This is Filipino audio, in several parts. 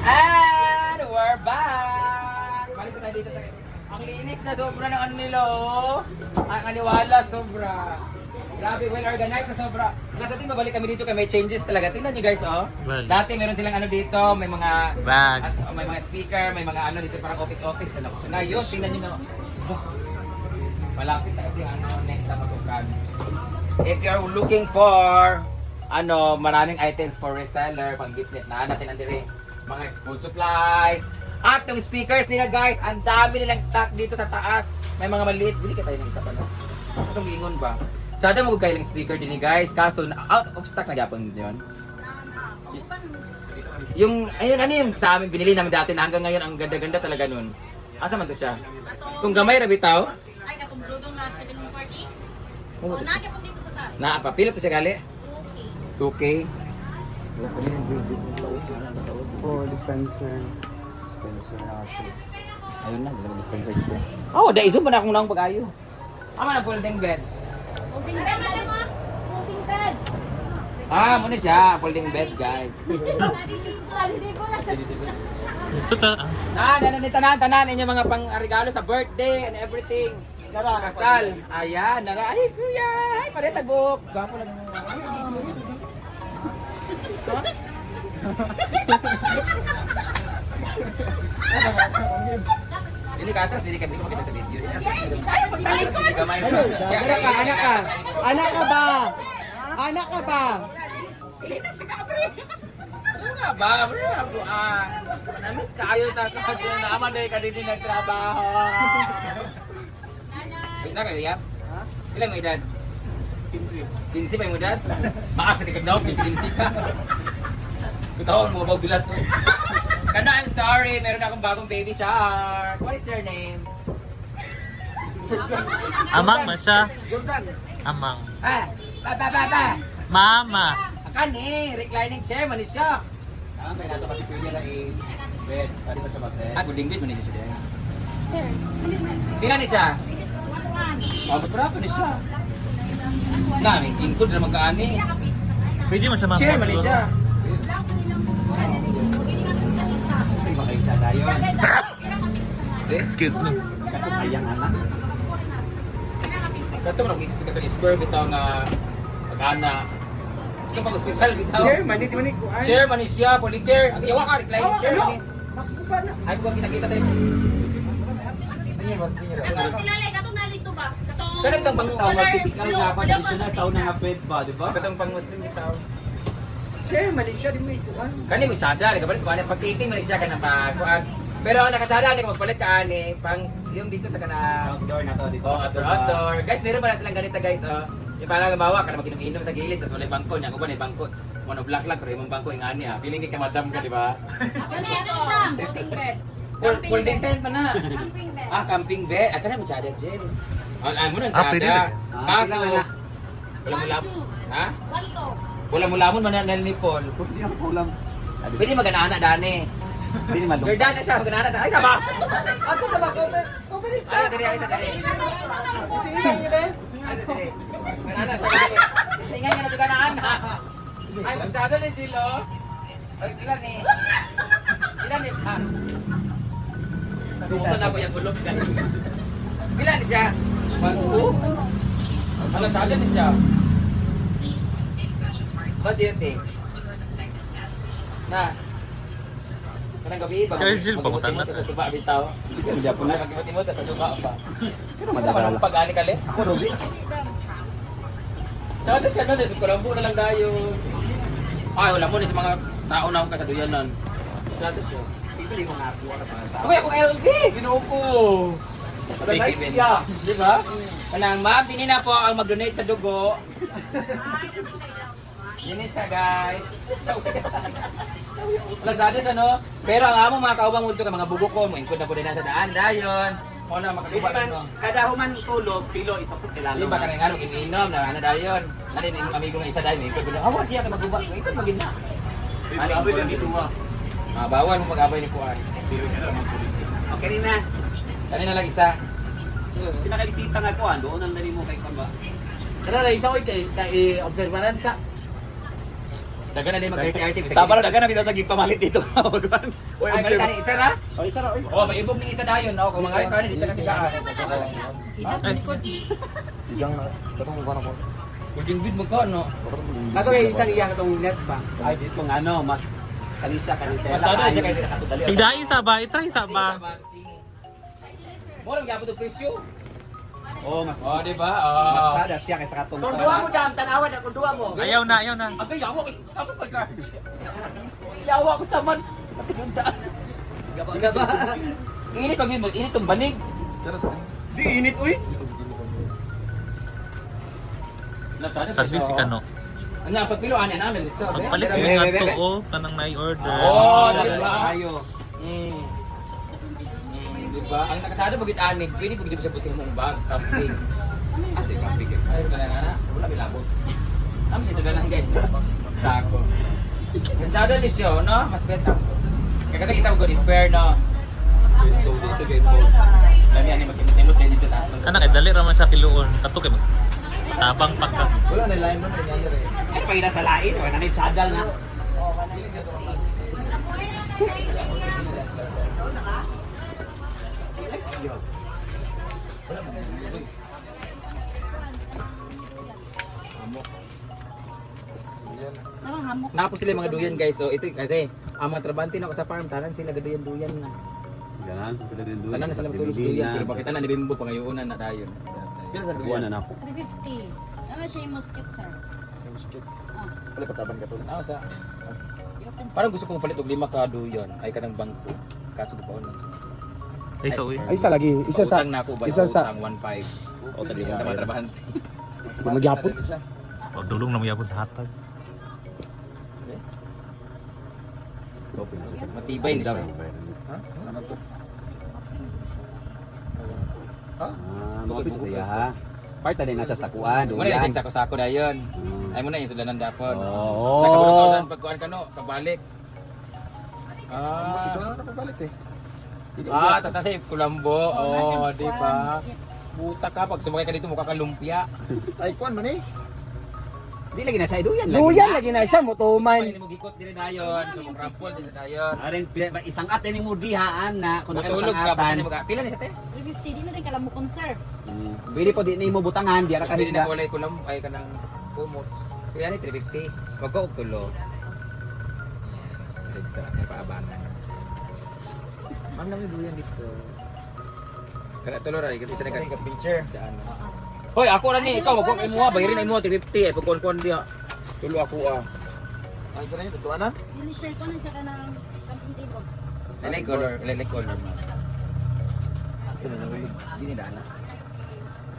And we're back! Balik ko tayo dito sa... Ang linis na sobra ng ano nila, oh. Ang kaniwala, sobra. Grabe, well organized na sobra. Plus, ating babalik kami dito kaya may changes talaga. Tingnan nyo guys, oh. Dati meron silang ano dito, may mga... Bag. May mga speaker, may mga ano dito parang office. Ano. So ngayon, tingnan nyo na. Oh, malapit na kasi ano, next na pasukan. If you're looking for maraming items for reseller, pang business na natin andire, mga school supplies, at yung speakers nila guys, ang dami nilang stock dito sa taas. May mga maliit, bili ka tayo ng isa pa na. Itong ingon ba? Sada mo kailang speaker din guys, kaso out of stock na gyapon yun. Yung, ayun ano yung sa amin binili namin dati na hanggang ngayon ang ganda-ganda talaga nun. Asa man to siya? Kung gamay na bitaw? Ay, katong bludong na 740. Oh, O, nakapon dito sa taas. Naapapila to siya gali? 2K. Oh, dispenser. Dispenser natin. Ayun na, wala dispenser siya. Oh, daiso ba na akong nang pag-ayo? Ama na folding beds. Folding bed, dali mo. Folding bed. Ah, muna siya, folding bed guys. Hindi ko lang sa... Ito ta. Tanan inyo mga pang-regalo sa birthday and everything. Kasal. Ayan, nara. Ay, kuya. Ay, pare tagok. Gwapo lang mo. Ini ke atas, dili ka makita sa video. Yes, tayo pagtalikod. Hindi ka may. Anak ka. Anak ka ba? Anak ka ba? Ano nga ba? Bro, namiss ka ayaw ta ka dyan. Naman dahil ka din nagtrabaho. Wait na kayo, Yap? Ilan mo edad? 15. 15 pa yung edad? Makasa ka kagnaw, 15 ka. Kutahon mo, mabulat to. Kanda, I'm sorry, meron akong bagong baby shark. What is your name? Amang man siya. Jordan. Amang. Ba. Mama. Akan eh, reclining chair, manis siya. May nato kasi pwede na bed. Pwede ba siya mag-bed? Guding bed, manis siya. Pila ni siya? Berapa ni siya? Nah, may ingkod na magkaani. Pwede mo siya Chair, mama manis siya. Ay, makita tayo. Excuse me. Katupayang anak. Kato mo nag-expect ito square bitaw nga pag-ana. Ito pag hospital bitaw. Chair, manit mo ni kuan. Chair, manis siya, pulling chair. Ang yawa ka, reclining chair. ano? Mani. Mas ko ba na? Ay, kung kita-kita sa'yo. Katong tilalay, katong nalito ba? Katong... Ganun itong pang... Tawag typical nga pa traditional sauna nga bed ba, di ba? Katong pang-Muslim bitaw. Chair, manit siya di mo kuan. Kani mo tsada, di ka balik kuan pag-titing manis siya ka na pag-kuan. Pero ang nakatsada, hindi ka magpalit ka ani, pang yung dito sa kana... Outdoor na to dito Oh, sa outdoor. Guys, meron pala silang ganito guys, oh. Yung parang bawa ka na mag-inom-inom sa gilid, tapos wala bangko niya. Kung ba na bangko? Mono black lang, pero yung bangko yung ani ha. Feeling ka madam ka, di ba? Ano ito? Folding bed. Folding tent pa na. Camping bed. Camping bed. At na mo tsada, Jen. Alam mo na Pwede tsada. rin. Kaso, wala mo lamon. Ha? Walto. Wala mo lamon, mananal ni Paul. Hindi ako kulam. Pwede mag-ana dani. Hindi naman Your dad na siya, mag-ana. Ay, sama! Ato sa ba? Open Ay, dali, ay, dali. Sige niyo ba? Ay, dali. Mag-ana, dali. Istingan nga na ito ganaan, ha? Ay, masyado ni Jill, oh. Ay, ilan eh. Ilan eh, ha? Bukan na po yung bulog ka. Ilan siya? 1, 2? Ano, masyado ni siya. What do you think? Na? Kanang gabi ba? Sir Jill, Mag-imot-imot pamutan ka sa suba bitaw. Hindi ako na. Mag-imot-imot ka sa suba pa. Pero Ano madadala. naman pag-ani ka le? Ako, Ruby. Tsaka na siya nun, sa kulambo na lang tayo. Ay, wala mo na sa mga tao na akong kasaduyanan. Tsaka siya. Ito yung mga ako na para sa Okay, akong LV! Binuo ko! Nice siya. Di ba? Kanang ma'am, tingin na po ang mag-donate sa dugo. Yun siya guys. Lazada siya no? Pero ang amo mga kaubang multo ka mga bugo ko, muingkod na po din na sa daan. Dayon. O na, makaguba na no. Kada human tulog, pilo isok-sok sila. Di ba kanang anong ininom na ano dayon. Nalin yung amigo ng isa dayon, muingkod po na. Awa, diya ka maguba. Muingkod magin na. Ano yung lang dito ha. bawal mo mag-abay ni Kuan. Okay rin na. Kanina lang isa. Kasi nakabisita nga ko, doon ang dali mo kay Kamba. Karena isa ko kay obserbaran sa Dagan na din mag-RT-RT. Sabaro dagan na bitag pamalit dito. Oy, Ay, balik isa na? O, isa ra. Oh, may ibog ni isa dayon. Oh, kung mga kanin dito na tigaan. Igang na. Katong parang ko. Kuling bid mo ka, no? Kato may isang iya katong net ba? Ay dito nga ano, mas kanisa kanita. Masado na siya kayo sa katudali. Igdai sa ba? I-try sa ba? Mo lang gyapon og presyo. Oh, mas Oh, di ba? mas Oh. kada siya kaysa katong. Kung duwa mo dam, tanawan na kung duwa mo. Ayaw na, ayaw na. Agay yawa ko sama pa ka. Yawa ko sa man. Gaba. Init pag init tong banig. Di init uy. Sabi si Kano. Ano ang pagpilo ani na amin dito. Magpalit ko nga to, oh. Kanang na-order. Oh, di ba? Ayo. Di ba? Ang nakasado bagit ani, pwede pag dito sa buti mong bag, camping. Kasi camping. Ay, wala na. Wala bilabot. Am siya sa lang guys. Sako. Masyado ni siya, no? Mas better. Kaya katong isang good square, no? Dami ani magkinilot din dito sa atin. Kana kay dali ra man siya kiluon. Kato kay tabang pagka. Wala na line mo Ay pagida sa lain, wala na chadal na. Parang hamok. Napos sila yung mga duyan guys. So ito kasi ang mga trabante na sa farm, tanan sila gaduyan-duyan na. Ganan sila din doon. Tanan na sila matulog duyan. Pero bakit tanan ni Bimbo pangayunan na dayon. Buwan na nako. 350. Ano siya yung musket, sir? Pala pataban ka to. Ah, sa parang gusto kong palit og 5 ka duyan ay kanang bangko. Kaso ko pa Ay, so, uy. Ay, isa lagi. Isa sa... Pautang na ako ba Isa sa... sang 1.5. O tali sa mga trabahante. Magyapon. Dulong na mo yapon sa hatag. Matibay ni siya. Ah, mo sa saya ha. Part din na siya sa kuan, Muna duyan. yung sako-sako dayon. Ay muna yung sulanan dapon. Oo. Nakabunutosan pagkuhan ka no, kabalik. Ah, tas nasa Kulambo. Oh, di ba? Buta ka pag sumakay ka dito mukha ka lumpia. Ay kuan man eh. Di lagi na siya duyan lagi. Luyan lagi na siya, mutuman. Hindi mo gikot din dayon, so mo crampol din dayon. Arin isang atin ni mo dihaan na kun Matulog ka ba atan. ni mga pila ni sa te? 350. Di na rin kalamukon, sir. Pwede po di ni mo butangan, di ra Pwede kahigda. na walay kulam ay kanang kumot. Pila ni 350. Wag ko og tulo. Dito ay paabangan. Ma'am namin duyan dito. Kana tulo ra ikot isa na ka picture. Hoy, ako ra ni ikaw, wag ko imo bayarin imo 350 ay pagkon-kon dia. Tulo ako ah. Ang isa na yun, tutuanan? Dili, sir, ko na siya ka ng camping table. Like color. Ito na nahulog. Hindi ni daan na.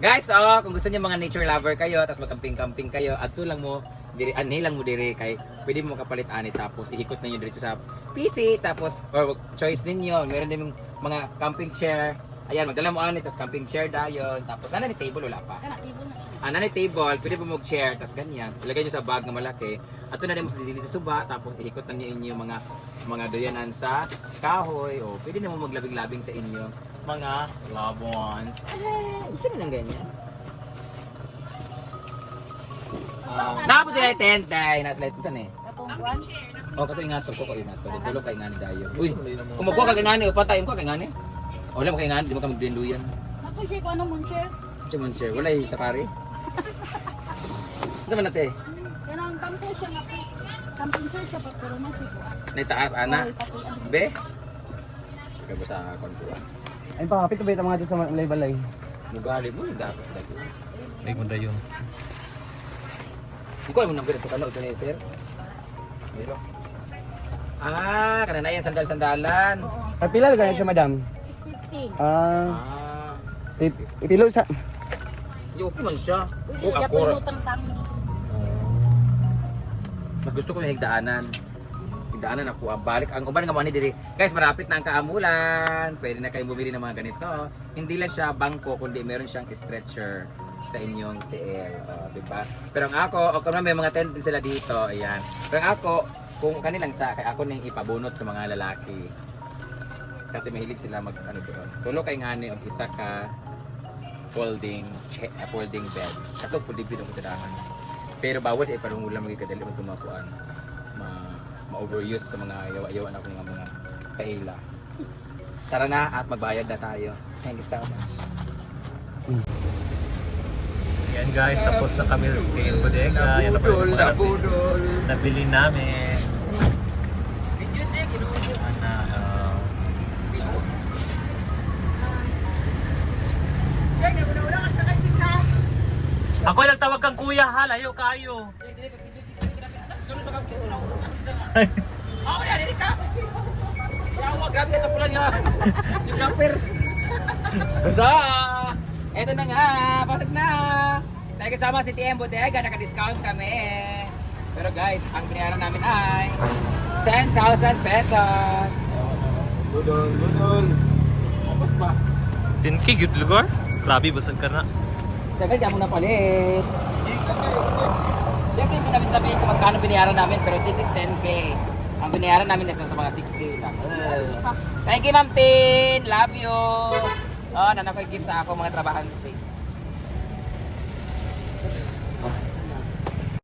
Guys, kung gusto niyo mga nature lover kayo, tapos mag-camping-camping kayo, ato lang mo, anhi lang mo dire kay pwede mo makapalit ani tapos ihikot ninyo dito sa PC tapos or choice ninyo. Meron din mga camping chair. Ayan, magdala mo ani tapos camping chair dayon. Tapos nana ni table wala pa. Kana, table na. Nana ni table, pwede po mag-chair tapos ganyan. So, lagay niyo sa bag na malaki. Ato na din mo dili sa suba tapos ihikot na niyo inyo mga doyanan sa kahoy o pwede na mo maglabing-labing sa inyo mga loved ones. Gusto mo ng ganyan? Napos sila yung tent ay nasa light saan eh. Katungkuan. O kato ingato ko ingato. Dito kay ngani dayo. Uy, kung magkuha ka kay ngani o patay mo ka kay ngani. O wala mo kay ngani, di mo ka magdinduyan. Ako siya ko anong muncher. Siya man chair, wala yung safari. Saan man natin? Kanang camping siya nga. Camping chair siya pa pero na siya ko. Naitaas, ana. Oy, pati ano. Be? Kaya ba sa kontuan? Ay, pakapit ba ito mga doon sa balay-balay? Mugali mo, dapat. Ay, munda yun. Ikaw ay mo nang ito kano, ito na sir. Miro. Ah, kanana yan, sandal-sandalan. Ay, pila lang siya, madam? 650. Ah. Pilo sa... Yoki man siya. Uy, O di ako. po lutang tangi. Mas gusto ko yung higdaanan. Higdaanan ako. Balik. Ang uban nga mga ni diri. Guys, marapit na ang kaamulan. Pwede na kayong bumili ng mga ganito. Hindi lang siya bangko, kundi meron siyang stretcher sa inyong TL. Diba? Pero ang ako, o kung may mga tent din sila dito, ayan. Pero ang ako, kung kanilang sa, kaya ako nang ipabunot sa mga lalaki. Kasi mahilig sila mag, ano doon. Tulo kay ngani, ang isa ka folding bed. Kato folding bed ang kutadahan. Pero bawal siya iparungulan magiging kadali mo tumakuan. ma-overuse sa mga yawa-yawa na akong mga paila. Tara na at magbayad na tayo. Thank you so much. Yan guys, tapos na kami sa stay in bodega. Yan na po yung mga nabili namin. Ako ay nagtawag kang kuya ha, layo kayo. Oh, ya, diri ka. Yawa, grabe ka pula nga. Yung rapper. So, eto na nga, pasok na. Tayo kasama si TM Bodega, naka-discount kami. Pero guys, ang binayaran namin ay 10,000 pesos. Budol, budol. Tapos pa. 10K, good lugar? Grabe, basag ka na. Tagal, di mo na palit. Siyempre, hindi namin sabihin kung magkano binayaran namin, pero this is 10K. Ang binayaran namin is nasa mga 6K lang. Thank you, Ma'am Tin! Love you! Oh, nanakoy gift sa ako mga trabahante.